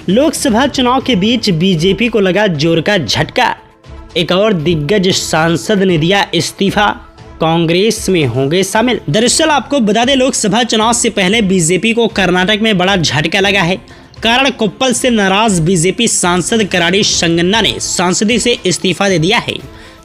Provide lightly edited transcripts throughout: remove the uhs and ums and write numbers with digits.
लोकसभा चुनाव के बीच बीजेपी को लगा जोर का झटका। एक और दिग्गज सांसद ने दिया इस्तीफा, कांग्रेस में होंगे शामिल। दरअसल आपको बता दें, लोकसभा चुनाव से पहले बीजेपी को कर्नाटक में बड़ा झटका लगा है। कारण कोप्पल से नाराज बीजेपी सांसद कराड़ी संगन्ना ने सांसदी से इस्तीफा दे दिया है।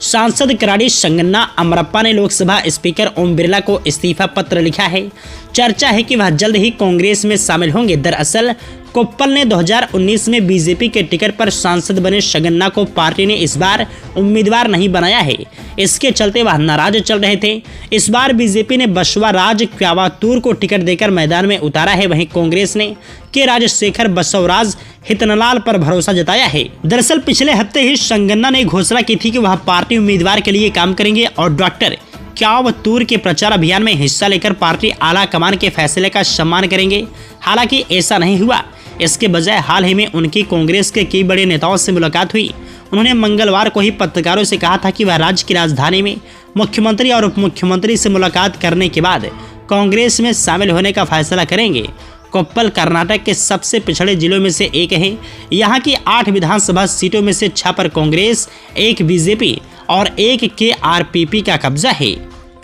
सांसद कराड़ी संगन्ना अमरप्पा ने लोकसभा स्पीकर ओम बिरला को इस्तीफा पत्र लिखा है। चर्चा है कि वह जल्द ही कांग्रेस में शामिल होंगे। दरअसल कोप्पल ने 2019 में बीजेपी के टिकट पर सांसद बने संगन्ना को पार्टी ने इस बार उम्मीदवार नहीं बनाया है। इसके चलते वह नाराज चल रहे थे। इस बार बीजेपी ने बसवराज क्यावातूर को टिकट देकर मैदान में उतारा है। वहीं कांग्रेस ने के राजशेखर बसवराज हितनलाल पर भरोसा जताया है। दरअसल पिछले हफ्ते ही संगन्ना ने घोषणा की थी कि वह पार्टी उम्मीदवार के लिए काम करेंगे और डॉक्टर क्यावातूर के प्रचार अभियान में हिस्सा लेकर पार्टी आला कमान के फैसले का सम्मान करेंगे। हालांकि ऐसा नहीं हुआ। इसके बजाय हाल ही में उनकी कांग्रेस के कई बड़े नेताओं से मुलाकात हुई। उन्होंने मंगलवार को ही पत्रकारों से कहा था कि वह राज्य की राजधानी में मुख्यमंत्री और उप मुख्यमंत्री से मुलाकात करने के बाद कांग्रेस में शामिल होने का फैसला करेंगे। कोप्पल कर्नाटक के सबसे पिछड़े जिलों में से एक है। यहाँ की 8 विधानसभा सीटों में से 6 पर कांग्रेस, 1 बीजेपी और 1 के आरपीपी का कब्जा है।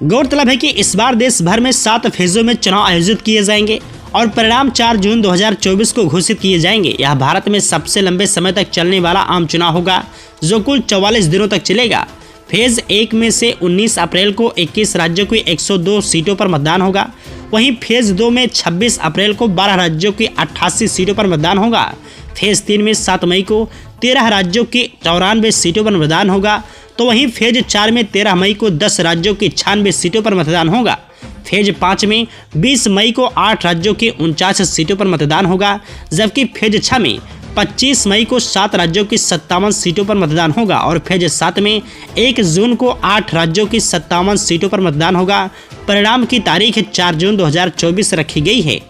गौरतलब है कि इस बार देश भर में 7 फेजों में चुनाव आयोजित किए जाएंगे और परिणाम 4 जून 2024 को घोषित किए जाएंगे। यह भारत में सबसे लंबे समय तक चलने वाला आम चुनाव होगा, जो कुल 44 दिनों तक चलेगा। फेज 1 में से 19 अप्रैल को 21 राज्यों की 102 सीटों पर मतदान होगा। वहीं फेज 2 में 26 अप्रैल को 12 राज्यों की 88 सीटों पर मतदान होगा। फेज 3 में 7 मई को 13 राज्यों की 94 सीटों पर मतदान होगा। तो वहीं फेज 4 में 13 मई को 10 राज्यों की 96 सीटों पर मतदान होगा। फेज 5 में 20 मई को 8 राज्यों की 49 सीटों पर मतदान होगा। जबकि फेज 6 में 25 मई को 7 राज्यों की 57 सीटों पर मतदान होगा और फेज 7 में 1 जून को 8 राज्यों की 57 सीटों पर मतदान होगा। परिणाम की तारीख 4 जून 2024 रखी गई है।